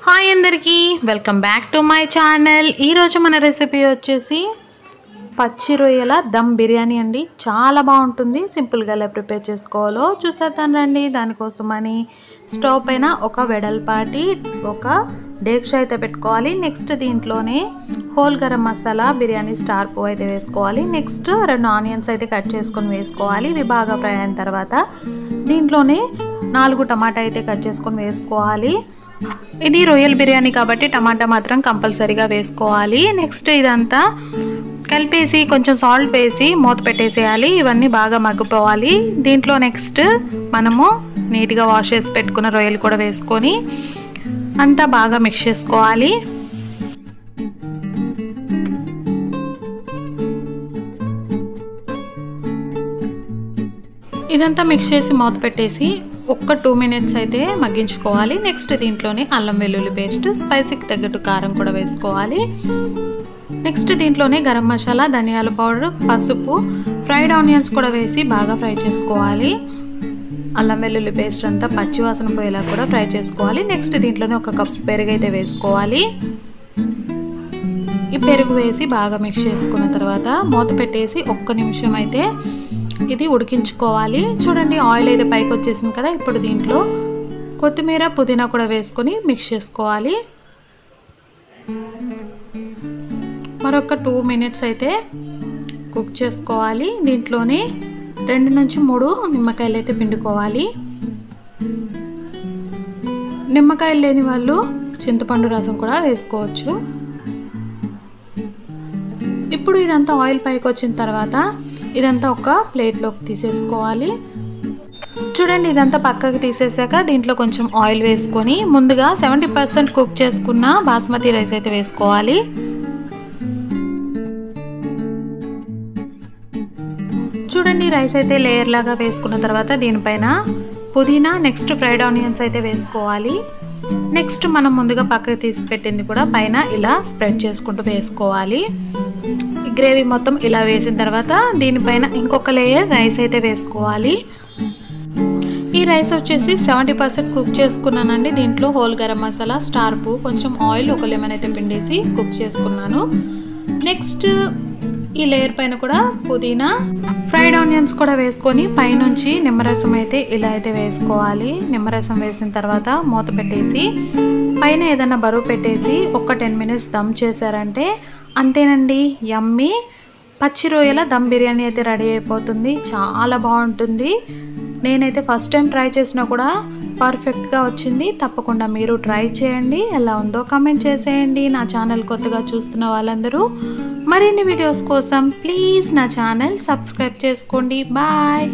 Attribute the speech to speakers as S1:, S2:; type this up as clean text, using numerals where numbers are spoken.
S1: Hi అందరికీ welcome back to my channel. ఈరోజు మన రెసిపీ వచ్చేసి పచ్చి రొయ్యల దమ్ బిర్యానీ అండి। చాలా బాగుంటుంది, సింపుల్గా ఎలా ప్రిపేర్ చేసుకోవాలో చూసేద్దాం రండి। దానికోసమని స్టవ్ పైన ఒక వెడల్పాటి ఒక డేక్ష అయితే పెట్టుకోవాలి। నెక్స్ట్ దీంట్లోనే హోల్ గరం మసాలా బిర్యానీ స్టార్ పువ్వు అయితే వేసుకోవాలి। నెక్స్ట్ 2 ఆనియన్స్ అయితే కట్ చేసుకొని వేసుకోవాలి। ఇవి బాగా ఫ్రై అయిన తర్వాత దీంట్లోనే 4 టమాటా అయితే కట్ చేసుకొని వేసుకోవాలి। ఇది రొయ్యల బిర్యానీ కాబట్టి టమాటా మాత్రం కంపల్సరీగా వేసుకోవాలి। నెక్స్ట్ ఇదంతా కలిపేసి కొంచెం సాల్ట్ వేసి మూత పెట్టేసేయాలి। ఇవన్నీ బాగా మగ్గిపోవాలి। దీంట్లో నెక్స్ట్ మనము నీట్గా వాష్ చేసి పెట్టుకున్న రొయ్యలు కూడా వేసుకొని అంతా బాగా మిక్స్ చేసుకోవాలి। ఇదంతా మిక్స్ చేసి మూత పెట్టేసి ఒక్క 2 మినిట్స్ అయితే మగ్గించుకోవాలి। నెక్స్ట్ దీంట్లోనే అల్లం వెల్లుల్లి పేస్ట్, స్పైసీకి తగ్గట్టు కారం కూడా వేసుకోవాలి। నెక్స్ట్ దీంట్లోనే గరం మసాలా, ధనియాల పౌడర్, పసుపు, ఫ్రైడ్ ఆనియన్స్ కూడా వేసి బాగా ఫ్రై చేసుకోవాలి। అల్లం వెల్లుల్లి పేస్ట్ అంతా పచ్చివాసన పోయేలా కూడా ఫ్రై చేసుకోవాలి। నెక్స్ట్ దీంట్లోనే 1 కప్ పెరుగు అయితే వేసుకోవాలి। ఈ పెరుగు వేసి బాగా మిక్స్ చేసుకున్న తర్వాత మూత పెట్టేసి 1 నిమిషం అయితే ఇది ఉడికించుకోవాలి। చూడండి ఆయిల్ అయితే పైకి వచ్చేసింది కదా। ఇప్పుడు దీంట్లో కొత్తిమీర, పుదీనా కూడా వేసుకొని మిక్స్ చేసుకోవాలి। మరొక 2 మినిట్స్ అయితే కుక్ చేసుకోవాలి। దీంట్లోనే 2 నుంచి 3 నిమ్మకాయలు అయితే పిండుకోవాలి। నిమ్మకాయలు లేని వాళ్ళు చింతపండు రసం కూడా వేసుకోవచ్చు। ఇప్పుడు ఇదంతా ఆయిల్ పైకి వచ్చిన తర్వాత ఇదంతా ఒక ప్లేట్లోకి తీసేసుకోవాలి। చూడండి ఇదంతా పక్కకి తీసేసాక దీంట్లో కొంచెం ఆయిల్ వేసుకొని ముందుగా 70% కుక్ చేసుకున్న బాస్మతి రైస్ అయితే వేసుకోవాలి। చూడండి రైస్ అయితే లేయర్ లాగా వేసుకున్న తర్వాత దీనిపైన పుదీనా, నెక్స్ట్ ఫ్రైడ్ ఆనియన్స్ అయితే వేసుకోవాలి। నెక్స్ట్ మనం ముందుగా పక్కకి తీసి పెట్టింది కూడా పైన ఇలా స్ప్రెడ్ చేసుకుంటూ వేసుకోవాలి। గ్రేవీ మొత్తం ఇలా వేసిన తర్వాత దీనిపైన ఇంకొక లేయర్ రైస్ అయితే వేసుకోవాలి। ఈ రైస్ వచ్చేసి 70% కుక్ చేసుకున్నానండి। దీంట్లో హోల్ గరం మసాలా, స్టార్ పువ్వు, కొంచెం ఆయిల్, 1 లెమన్ అయితే పిండేసి కుక్ చేసుకున్నాను। నెక్స్ట్ ఈ లేయర్ పైన కూడా పుదీనా, ఫ్రైడ్ ఆనియన్స్ కూడా వేసుకొని పైనుంచి నిమ్మరసం అయితే ఇలా అయితే వేసుకోవాలి। నిమ్మరసం వేసిన తర్వాత మూత పెట్టేసి పైన ఏదైనా బరువు పెట్టేసి ఒక 10 మినిట్స్ దమ్ చేశారంటే అంతేనండి, యమ్మీ పచ్చి రొయ్యల దమ్ బిర్యానీ అయితే రెడీ అయిపోతుంది। చాలా బాగుంటుంది। నేనైతే ఫస్ట్ టైం ట్రై చేసినా కూడా పర్ఫెక్ట్గా వచ్చింది। తప్పకుండా మీరు ట్రై చేయండి, ఎలా ఉందో కామెంట్ చేసేయండి। నా ఛానల్ కొత్తగా చూస్తున్న వాళ్ళందరూ మరిన్ని వీడియోస్ కోసం ప్లీజ్ నా ఛానల్ సబ్స్క్రైబ్ చేసుకోండి। బాయ్।